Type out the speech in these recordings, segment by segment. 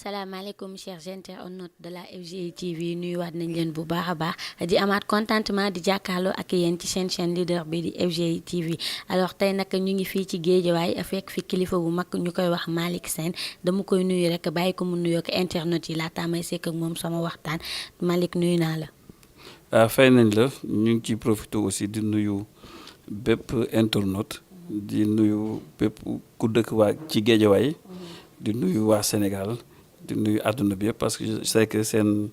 salaamaaleykum chers internautes de la FGI TV nuyuwaat nañ leen bu baax a baax di amaat contentement di jàkkaarloo ak yéen ci seen chaîne leader bi di FGI TV alors tey nag ñu ngi fii ci Géejawaay fekk fi kilifa bu mag ñu koy wax Malick Sène dama koy nuyu rek bàyyi ko mu nuyoo ak internautes yi laata may sekk ak moom sama waxtaan Malick nuyu naa la. fay nañ la ñu ngi ciy profité aussi di nuyu bépp internaute di nuyu bépp ku dëkk waa ci Géejawaay di nuyu waa Sénégal. di nuyu àdduna bi yëpp parce que je sais que seen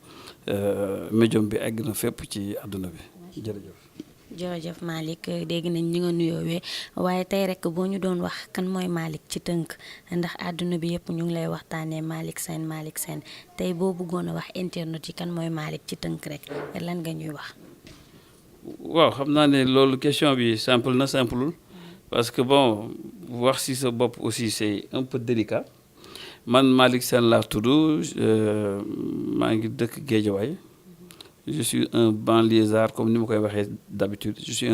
médium bi egg na fépp ci àdduna bi jërëjëf. jërëjëf Malick dégg nañ ñi nga nuyoowee waaye tey rek boo ñu doon wax kan mooy Malick ci tënk ndax àdduna bi yëpp ñu ngi lay waxtaanee Malick Sène tey boo bëggoon a wax internet yi kan mooy Malick ci tënk rek lan nga ñuy wax. waaw xam naa ne loolu question bi simple na simpleul parce que bon wax ci sa bopp aussi c'est un peu délicat. man Malick Sène laa tudd maa ngi dëkk Guédiawaye je suis un banlieusard comme ni ma koy waxee d'habitude je suis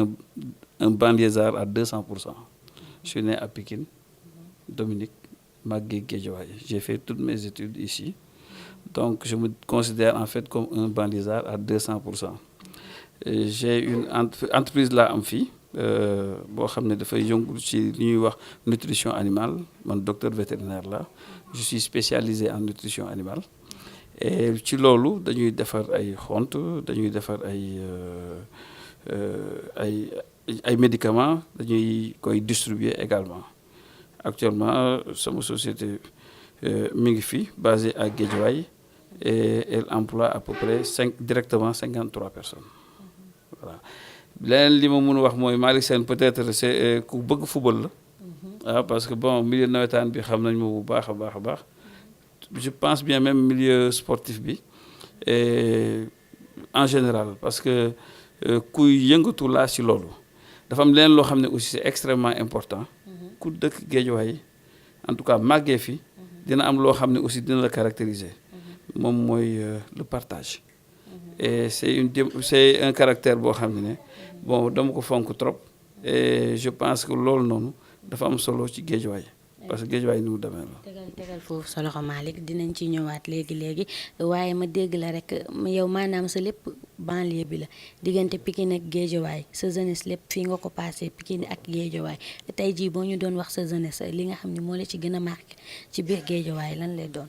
un banlieusard à 200%. Je suis né à Pikine Dominique màggee Guédiawaye j'ai fait toutes mes études ici donc je me considère en fait comme un banlieusard à 200%. J'ai une entreprise laa am fii boo xam ne dafay yëngu ci li ñuy wax nutrition animale man docteur vétérinaire la je suis spécialisé en nutrition animale et ci loolu dañuy defar ay xont dañuy defar ay médicaments dañuy koy distribuer également actuellement sama société mi ngi fi basée à Guédiawaye et elle emploie à peu près directement 53 personnes voilà. leneen li ma mën a wax mooy Malick Sène peut-être c'est ku bëgg football la. Parce que bon milieu nawetaan bi xam nañ ma bu baax a baax je pense bien même milieu sportif bi et en général parce que kuy yëngatu laa ci loolu dafa am leneen loo xam ne aussi c'est extrêmement important. ku dëkk Guédiawaye en tout cas màggee fi dina am loo xam ne aussi dina la caractériser moom mooy le partage. Et c'est un caractère boo xam ne bon dama ko fonk trop et je pense que loolu noonu dafa am solo ci Guédiawaye parce que Guédiawaye ni mu demee la. tegal foofu sa loxo Malick dinañ ci ñëwaat léegi waaye ma dégg la rek yow maanaam sa lépp banlieue bi la diggante Pikine ak Guédiawaye sa jeunesse lépp fii nga ko passé Pikine ak Guédiawaye tey jii boo ñu doon wax sa jeunesse li nga xam ne moo la ci gën a marqué ci biir Guédiawaye lan lay doon.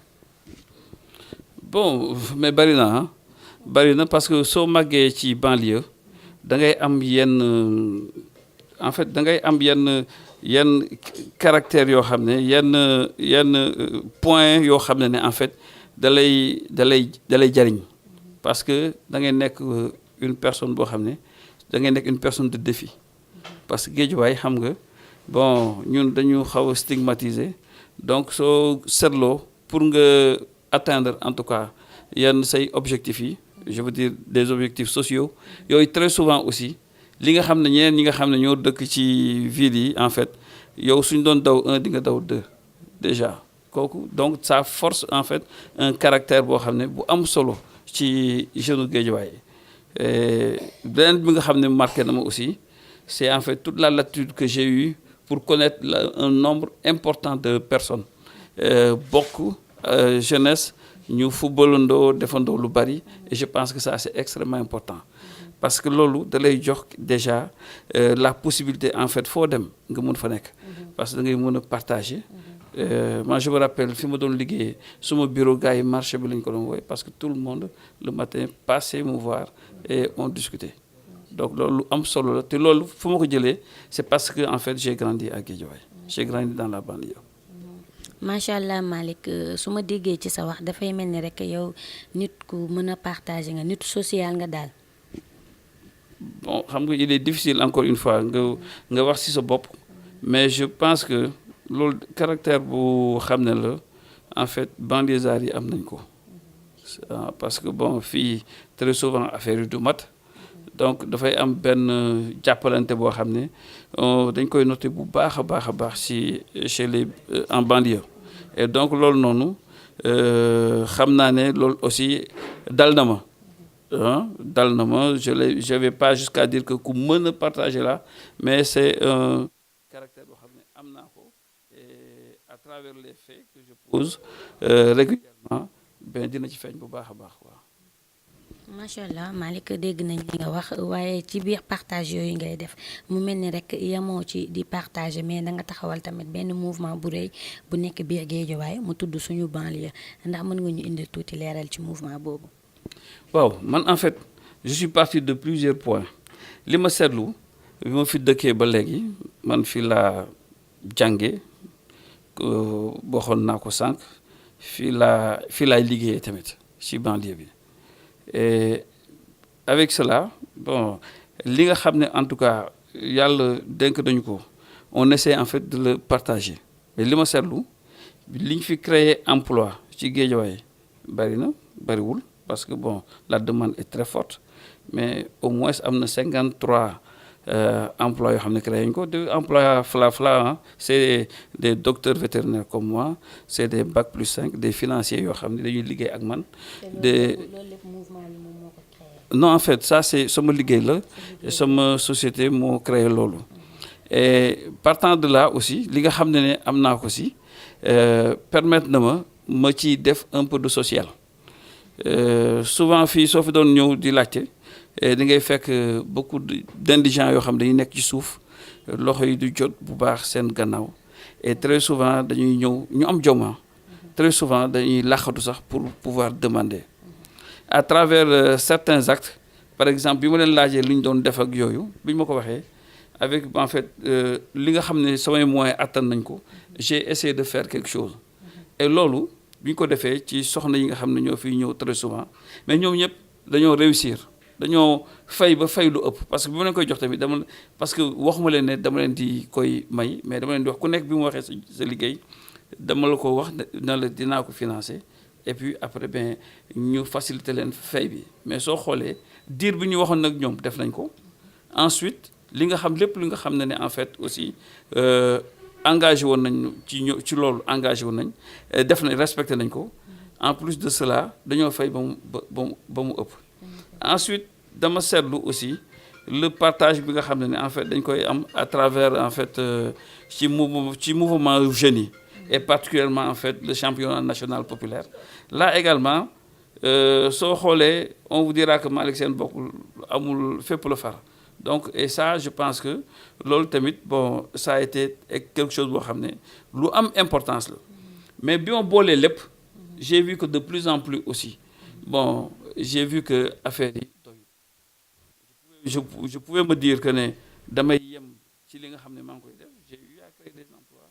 bon mais bari na parce que soo màggee ci banlieue da ngay am en fait da ngay am yenn caractère yoo xam ne yenn point yoo xam ne en fait da lay jariñ parce que da ngay nekk une personne boo xam ne da ngay nekk une personne de défi parce que Guédiawaye xam nga bon ñun dañu xaw a stigmatiser donc soo seetloo pour nga atteindre en tout cas yenn say objectifs yi je veux dire des objectifs sociaux yooyu très souvent aussi li nga xam ne ñeneen ñi nga xam ne ñoo dëkk ci ville yi en fait yow suñ doon daw 1 di nga daw 2 déjà kooku donc ça force en fait un caractère boo xam ne bu am solo ci jeune Guédiawaye beneen bi nga xam ne marqué na ma aussi c'est en fait toute la latitude que j'ai eue pour connaître un nombre important de personnes bokk jeunesse ñu footballandoo defandoo lu bari et je pense que ça c'est extrêmement important parce que loolu da lay jox déjà la possibilité en fait foo dem nga mun fa nekk parce que da ngay mën a partager moi je me rappelle fi ma doon liggéeyee suma bureau gars yi marché bi lañ ko doon wooye parce que tout le monde le matin passait me voir et on discutait donc loolu am solo la te loolu fu ma ko jëlee c'est parce que en fait j'ai grandi à Guédiawaye j'ai grandi dans la banlieue. macha allah Malick su ma déggee ci sa wax dafay mel ni rek yow nit ku mën a partager nga nit social nga daal. bon xam nga il est difficile encore une fois nga wax ci sa bopp mais je pense que loolu caractère bu xam ne la en fait banlieusards yi am nañ ko parce que bon fii très souvent affaire yi du mat donc dafay am benn jàppalante boo xam ne dañ koy noter bu baax a baax ci chez les en banlieue et donc loolu noonu xam naa ne loolu aussi dal na ma je vais pas jusqu'à dire que ku mën a partager là mais c'est un caractère boo xam ne am naa ko et à travers les faits que je pose régulièrement ben dina ci feeñ bu baax a baax waaw. macha allah Malick dégg nañ li nga wax waaye ci biir partage yooyu ngay def mu mel ni rek yemoo ci di partager mais da nga taxawal tamit benn mouvement bu rëy bu nekk biir Guédiawaye mu tudd suñu banlieue ndax mën nga ñu indil tuuti leeral ci mouvement boobu. waaw man en fait je suis parti de plusieurs points li ma seetlu bi ma fi dëkkee ba léegi man fi laa jànge waxoon naa ko sànq fii laay liggéeyee tamit ci banlieue bi. Et avec cela bon li nga xam ne en tout cas yàlla dénk nañu ko on essaie en fait de le partager mais li ma seetlu li ñu fi créer emploi ci Guédiawaye bari na bariwul parce que bon la demande est très forte mais au moins am na 53 emplois yoo xam ne créé nañu ko de emploi fla c'est des docteurs vétérinaires comme moi c'est des bac plus 5 des financiers yoo xam ne dañuy liggéey ak man. Non en fait ça c'est sama liggéey la sama société moo créé loolu et partant de là aussi li nga xam ne am naa ko si permettre na ma ci def un peu de social souvent fii soo fi doon ñëw di laajte di ngay fekk beaucoup d'indigents yoo xam ne dañuy nekk ci suuf loxo yi du jot bu baax seen gannaaw et très souvent dañuy ñëw ñu am joma très souvent dañuy làqatu sax pour pouvoir demander à travers certains actes par exemple bi ma leen laajee li ñu doon def ak yooyu bi ñu ma ko waxee avec en fait li nga xam ne samay moyens attan nañ ko j'ai essayé de faire quelque chose et loolu bi ñu ko defee ci soxna yi nga xam ne ñoo fiy ñëw très souvent mais ñoom ñëpp dañoo réussir dañoo fay ba fay lu ëpp parce que bi ma leen koy jox tamit parce que waxuma leen ne dama leen di koy may mais dama leen di wax ku nekk bi mu waxee sa liggéey dama la ko wax na la dinaa ko financer et puis après ben ñu faciliter leen fay bi mais soo xoolee diir bi ñu waxoon nag ñoom def nañ ko ensuite li nga xam lépp li nga xam ne en fait aussi engagé woon nañ ci loolu engagé woon nañ def nañ respecté nañ ko en plus de cela dañoo fay ba mu ëpp. Ensuite dama seetlu aussi le partage bi nga xam ne en fait dañ koy am à travers en fait ci mouvement jeunes yi et particulièrement en fait le championnat national populaire là également soo xoolee on vous dira que Malick Sène bokkul amul fépp la far donc et ça je pense que loolu tamit bon ça a été quelque chose boo xam ne lu am importance la mais bi ma boolee lépp j'ai vu que de plus en plus aussi bon j'ai vu que affaire yi je pouvais me dire que ne damay yem ci li nga xam ne maa ngi koy def j'ai eu à créer des emplois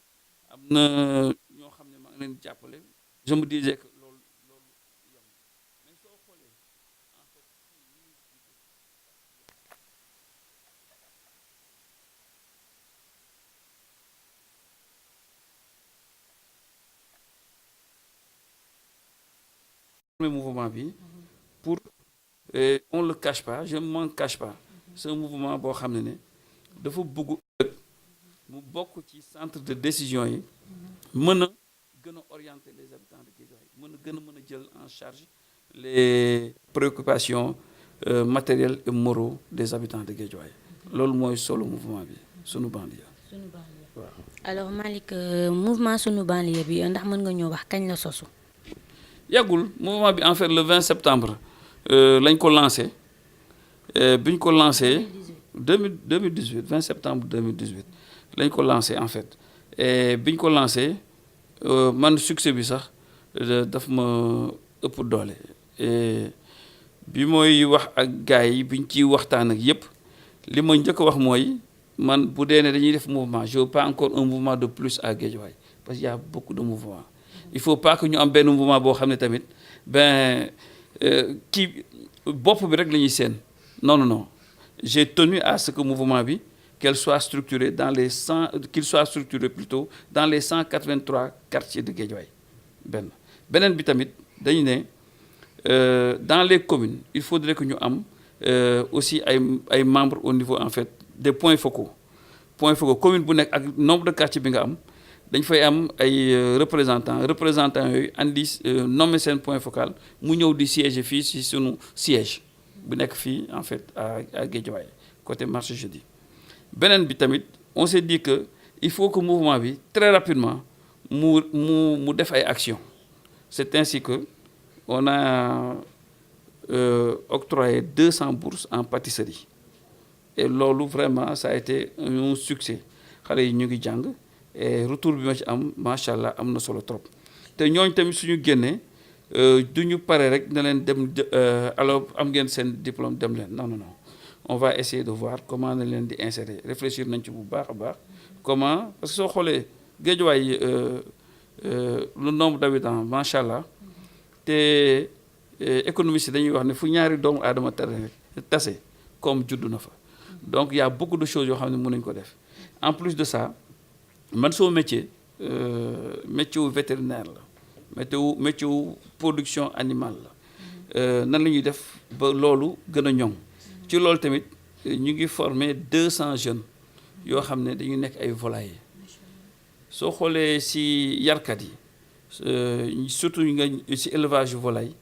am na ñoo xam ne maa ngi leen jàppale je me disais que loolu yem mais soo xoolee en fait mouvement bi pour on le cache pas je m'en cache pas c'est un mouvement boo xam ne dafa bëgg mu bokk ci centre de décision yi mën a gën a orienter les habitants de Guédiawaye mën a jël en charge les préoccupations matérielles et moraux des habitants de Guédiawaye loolu mooy solo mouvement bi sunu banlieue. waaw. alors Malick mouvement sunu banlieue bi ndax mën nga ñoo wax kañ la sosu. yàggul mouvement bi en fait le 20 septembre lañ ko lancé bi ñu ko lancé 2018 20 septembre 2018 lañ ko lancé en fait et bi ñu ko lancé man succès bi sax daf ma ëpp doole et bi mooy wax ak gars yi bi ñu ciy waxtaan ak yépp li ma njëkk a wax mooy man bu dee ne dañuy def mouvement je veux pas encore un mouvement de plus à Guédiawaye parce qu'il y a beaucoup de mouvements il faut pas que ñu am benn mouvement boo xam ne tamit ben kii bopp bi rek la ñuy seen non j'ai tenu à ce que mouvement bi qu'elle soit structurée dans les 100 qu'il soit structuré plutôt dans les 183 quartiers de Guédiawaye beneen bi tamit dañu ne dans les communes il faudrait que ñu am aussi ay membres au niveau en fait des points focaux commune bu nekk ak nombre de quartiers bi nga am dañ fay am ay représentants yooyu andi nommé seen point focal mu ñëw di siège fii ci sunu siège bu nekk fii en fait à Guédiawaye côté marché jeudi beneen bi tamit on s'est dit que il faut que mouvement bi très rapidement mu def ay actions c'est ainsi que on a octroyé 200 bourses en pâtisserie et loolu vraiment ça a été un succès xale yi ñu ngi jàng et retour bi ma ci am macha allah am na solo trop te ñooñ tamit suñu génnee du ñu pare rek na leen dem alors am ngeen seen diplôme dem leen non non non on va essayer de voir comment nañ leen di insérer réfléchir nañ ci bu baax a baax comment parce que soo xoolee Guédiawaye le nombre d'habitants macha allah te économistes dañuy wax ne fu ñaari doomu aadama tase comme juddu na fa donc il y a beaucoup de choses yoo xam ne mën nañu ko def en plus de ça man soo métier métier wu vétérinaire la métier wu production animale la nan la ñuy def ba loolu gën a ñoŋ ci loolu tamit ñu ngi former 200 jeunes yoo xam ne dañuy nekk ay volaillers soo xoolee si yarkat yi surtout nga si élevage yu volaille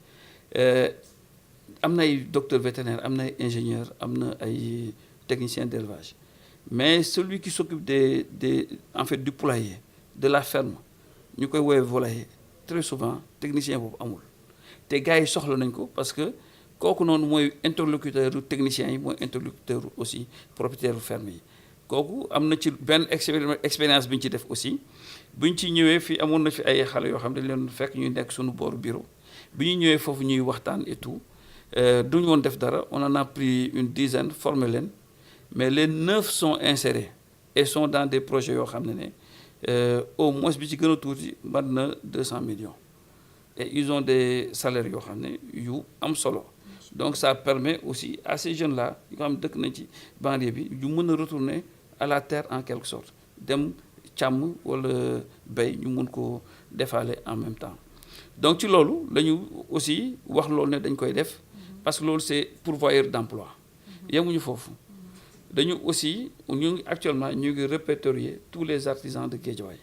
am na ay docteur vétérinaire am na ay ingénieur am na ay technicien d'élevage mais celui qui s'occupe en fait du poulailler de la ferme ñu koy woowee volailler très souvent technicien boobu amul te gars yi soxla nañ ko parce que kooku noonu mooy interlocuteur technicien yi mooy interlocuteur aussi propriétaire ferme yi kooku am na ci benn expérience bi ñu ci def aussi bu ñu ci ñëwee fii amoon na fi ay xale yoo xam ne dañ leen fekk ñuy nekk suñu booru bureau bi ñu ñëwee foofu ñuy waxtaan et tout duñu woon def dara on en a pris une dizaine formé leen mais les 9 sont insérés et sont dans des projets yoo xam ne au moins bi ci gën a tuuti mat na 200 millions et ils ont des salaires yoo xam ne yu am solo donc ça permet aussi à ces jeunes là yoo xam ne dëkk nañ ci banlieue bi ñu mën a retourner à la terre en quelque sorte dem càmm wala béy ñu mun ko defaale en même temps donc ci loolu la ñu aussi wax loolu ne dañ koy def parce que loolu c'est pourvoyeur d'emploi yemuñu foofu dañu aussi ñu ngi actuellement ñu ngi répertorier tous les artisans de Guédiawaye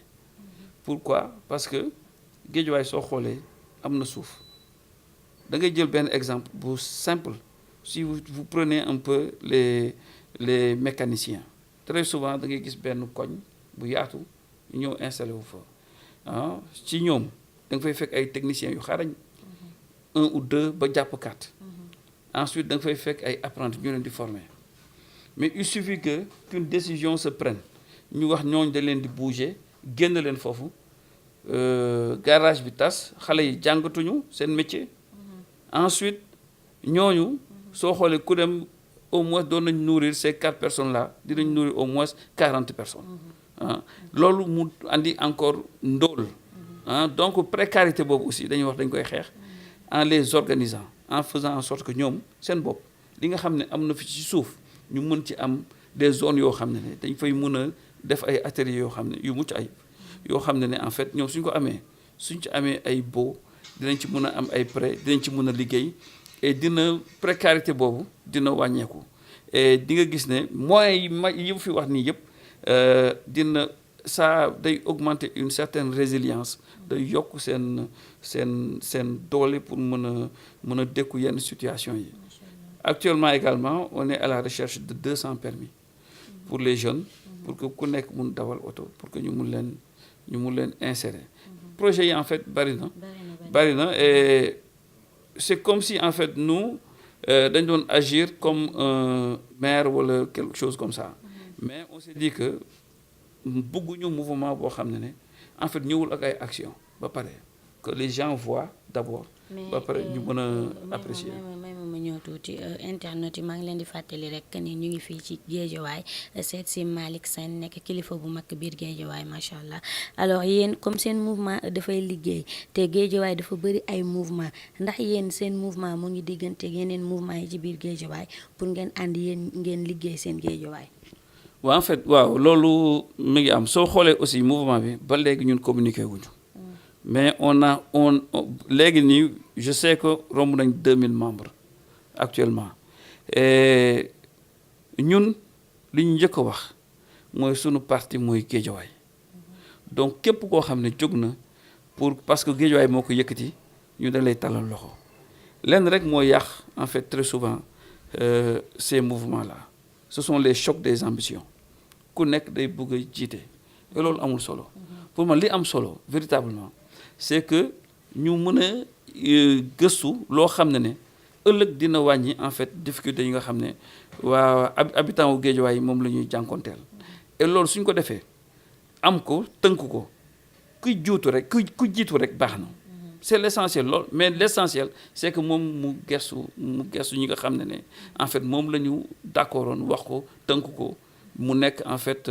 pourquoi parce que Guédiawaye soo xoolee am na suuf da ngay jël benn exemple bu simple si vous prenez un peu les mécaniciens très souvent da ngay gis benn koñ bu yaatu ñëw installé wu fa ci ñoom da nga fay fekk ay techniciens yu xarañ 1 ou 2 ba jàpp 4 ensuite da nga fay fekk ay apprentis ñu leen di former mais il suffit que qu'une décision se prenne ñu wax ñooñu da leen di bouger génn leen foofu garage bi tas xale yi jàngatuñu seen métier ensuite ñooñu soo xoolee ku dem au moins doon nañ nourrir ces 4 personnes là dinañ nourrir au moins 40 personnes loolu mu andi encore ndóol donc précarité boobu aussi dañuy wax dañ koy xeex en les organisant en faisant en sorte que ñoom seen bopp li nga xam ne am na fi ci suuf ñu mën ci am des zones yoo xam ne dañ fay mën a def ay ateliers yoo xam ne yu mucc ayib yoo xam ne en fait ñoom suñ ko amee suñ ci amee ay baux dinañ ci mën a am ay prêts dinañ ci mën a liggéey et dina précarité boobu dina wàññeeku et di nga gis ne moyens yi fi wax nii yëpp dina ça day augmenter une certaine résilience day yokk seen doole pour mën a dékku yenn situation yi. Actuellement également on est à la recherche de 200 permis pour les jeunes pour que ku nekk mun dawal oto pour que ñu mun leen insérer projet yi en fait bari na et c'est comme si en fait nous dañ doon agir comme un maire wala quelque chose comme ça mais on s'est dit que bëgguñu mouvement boo xam ne en fait ñëwul ak ay action ba pare que les gens voient d'abord ba pare ñu mën a apprécier. ma ñëw tuuti internet yi maa ngi leen di fàttali rek ni ñu ngi fii ci Guédiawaye seet si Malick Sène nekk kilifa bu mag biir Guédiawaye macha allah alors yéen comme seen mouvement dafay liggéey te Guédiawaye dafa bëri ay mouvement ndax yéen seen mouvement mu ngi diggante yeneen mouvement yi ci biir Guédiawaye pour ngeen ànd yéen ngeen liggéey seen Guédiawaye. waaw en fait waaw loolu mi ngi am soo xoolee aussi mouvement bi ba léegi ñun communiqué wuñu mais on léegi nii je sais que romb nañ 2000 membres actuellement et ñun li ñu njëkk a wax mooy sunu parti mooy Guédiawaye donc képp koo xam ne jóg na parce que Guédiawaye moo ko yëkkati ñu dañ lay talal loxo lenn rek mooy yàq en fait très souvent ces mouvements là ce sont les chocs des ambitions ku nekk day bëgg a jiite et loolu amul solo pour man li am solo véritablement c'est que ñu mën a gëstu loo xam ne ëllëg dina wàññi en fait difficulté yi nga xam ne waa habitant wu Guédiawaye moom la ñuy jànkonteel et loolu suñ ko defee am ko tënk ko ku juutu rek ku jiitu rek baax na c'est l'essentiel lool mais l'essentiel c'est que moom mu gestu ñi nga xam ne en fait moom la ñu d'accordoon wax ko tënk ko mu nekk en fait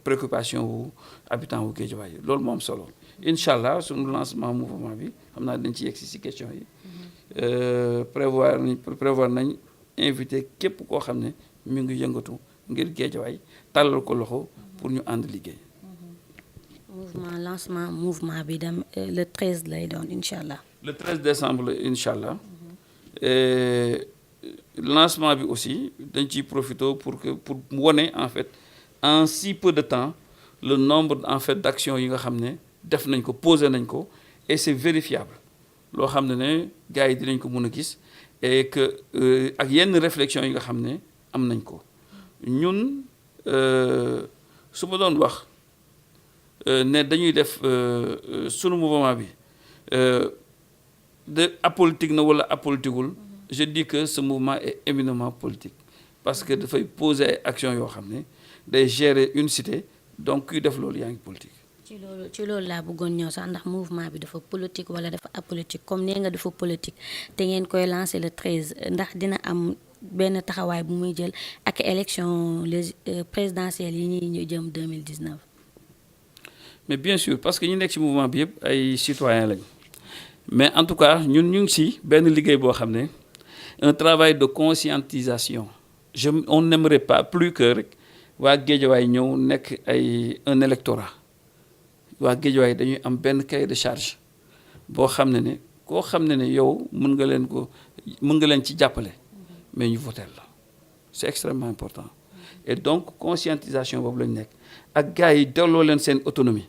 préoccupation wu habitant wu Guédiawaye loolu moo am solo incha allah suñu lancement mouvement bi xam naa dañ ci yegg si question yi prévoir nañ invité képp koo xam ne mi ngi yëngatu ngir Guédiawaye tàllal ko loxo pour ñu ànd liggéey. lancement mouvement bi dem le 13 lay doon incha allah. le 13 décembre incha allah. Lancement bi aussi dañ ciy profité pour wone en fait en si peu de temps le nombre en fait d'actions yi nga xam ne def nañ ko posé nañ ko et c'est vérifiable loo xam ne gars yi dinañ ko mën a gis et que ak yenn réflexion yi nga xam ne am nañ ko ñun su ma doon wax ne dañuy def sunu mouvement bi de apolitique na wala apolitiqueul je dis que ce mouvement est éminemment politique parce que dafay poser ay actions yoo xam ne day gérer une cité donc kuy def loolu yaa ngi politique. ci loolu laa bëggoon ñëw sax ndax mouvement bi dafa politique wala dafa apolitique comme nee nga dafa politique te ngeen koy lancer le 13 ndax dina am benn taxawaay bu muy jël ak élection présidentielles yi ñuy jëm 2019. mais bien sûr parce que ñu nekk ci mouvement bi yëpp ay citoyens lañ mais en tout cas ñun ñu ngi ci benn liggéey boo xam ne un travail de conscientisation on n'aimerait pas plus que rek waa Guédiawaye ñëw nekk ay un électorat waa Guédiawaye dañuy am benn cahier de charge boo xam ne koo xam ne yow mën nga leen ci jàppale mais ñu voter la c'est extrêmement important et donc conscientisation boobu lañu nekk ak gars yi delloo leen seen autonomie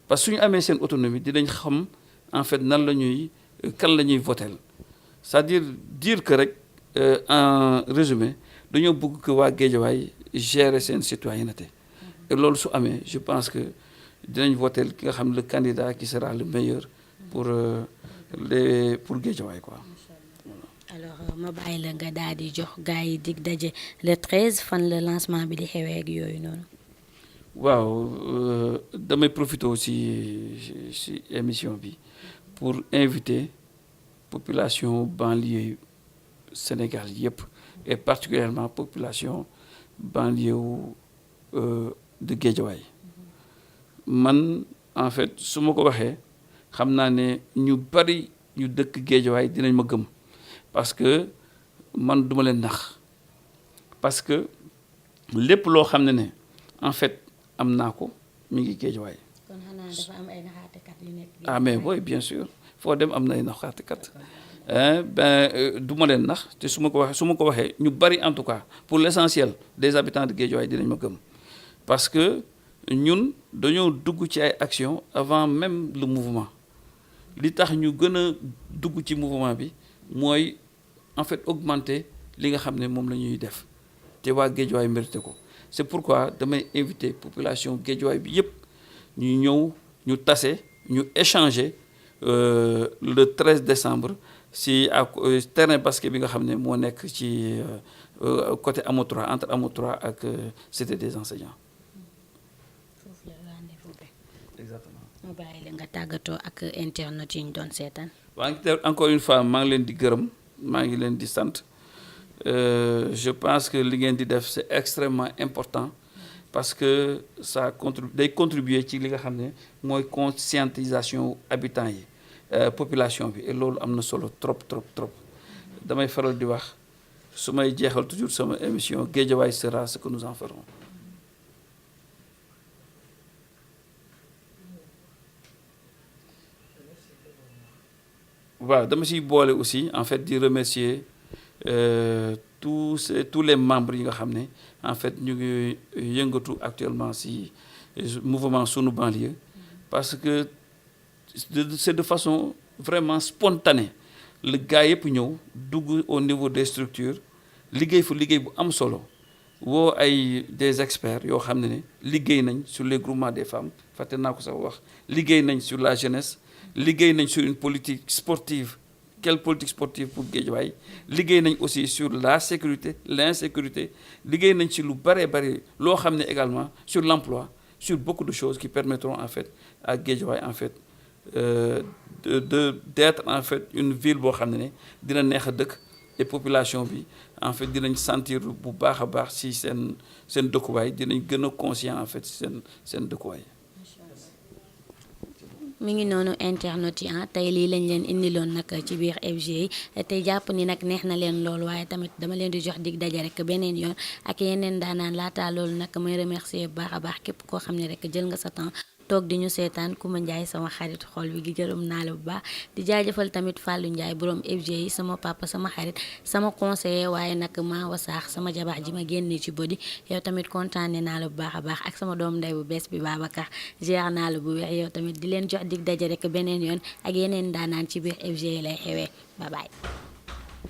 parce que suñu amee seen autonomie dinañ xam en fait nan la ñuy kan la ñuy voter c'est-à-dire dire que rek en résumé dañoo bëgg que waa Guédiawaye gérer seen citoyenneté et loolu su amee je pense que dinañ voter ki nga xam le candidat qui sera le meilleur pour Guédiawaye quoi. alors ma bàyyi la nga daal di jox gars yi dig daje le 13 fan la lancement bi di xewee ak yooyu noonu. waaw damay profiter aussi ci émission bi pour inviter population banlieue Sénégal yëpp et particulièrement population banlieue de Guédiawaye man en fait su ma ko waxee xam naa ne ñu bari ñu dëkk Guédiawaye dinañ ma gëm parce que man duma leen nax parce que lépp loo xam ne en fait am naa ko mi ngi Guédiawaye. kon xanaa dafa am ay naxaatekat yu nekk. ah mais oui bien sûr foo dem am na ay naxaatekat du ma leen nax te su ma ko waxee ñu bari en tout cas pour l'essentiel des habitants de Guédiawaye dinañ ma gëm parce que ñun dañoo dugg ci ay actions avant même le mouvement li tax ñu gën a dugg ci mouvement bi mooy en fait augmenter li nga xam ne moom la ñuy def te waa Guédiawaye mérité ko c'est pourquoi damay inviter population Guédiawaye bi yëpp ñu ñëw ñu tase ñu échanger le 13 décembre si terrain basket bi nga xam ne moo nekk ci côté Hamo 3 entre Hamo 3 ak cité des enseignants. foofu la rendez-vous bi. exactement. ma bàyyi la nga tàggatoo ak internet yi ñu doon seetaan. waa ngi encore une fois maa ngi leen di gërëm maa ngi leen di sant je pense que li ngeen di def c'est extrêmement important parce que ça day contribuer ci li nga xam ne mooy conscientisation habitants yi population bi et loolu am na solo trop damay faral di wax su may jeexal toujours sama émission Guédiawaye sera ce que nous en ferons. waaw dama ciy boole aussi en fait di remercier tous les membres yi nga xam ne en fait ñu ngi yëngatu actuellement ci mouvement sunu banlieue parce que c'est de façon vraiment spontanée le gars yëpp ñëw dugg au niveau des structures liggéey fu liggéey bu am solo woo ay des experts yoo xam ne liggéey nañ sur les groupements des femmes fàtte naa ko sax wax liggéey nañ sur la jeunesse liggéey nañ sur une politique sportive. Quelle politique sportive pour Guédiawaye liggéey nañ aussi sur la sécurité l'insécurité liggéey nañ ci lu bare bare loo xam ne également sur l'emploi sur beaucoup de choses qui permettront en fait à Guédiawaye en fait d'être en fait une ville boo xam ne dina neex a dëkk et population bi en fait dinañ sentir bu baax a baax ci seen dëkkuwaay dinañ gën a conscient en fait seen dëkkuwaay. mi ngi noonu internet yi tey lii lañ leen indiloon nag ci biir FG tey jàpp ni nag neex na leen loolu waaye tamit dama leen di jox dig daje rek beneen yoon ak yeneen daanaan laataa loolu nag may remercier bu baax a baax képp koo xam ne rek jël nga sa temps toog di ñu seetaan Coumba Ndiaye sama xarit xol bi gi gërëm naa la bu baax di jaajëfal tamit Fallou Ndiaye borom FG yi sama papa sama xarit sama conseiller waaye nag maa wasaax sama jabax ji ma génnee ci bodi yow tamit kontaane naa la bu baax a baax ak sama doom ndey bu bees bi Babacar ziar naa la bu weex yow tamit di leen jox dig daje rek beneen yoon ak yeneen daanaan ci biir FG lay xewee bye bye.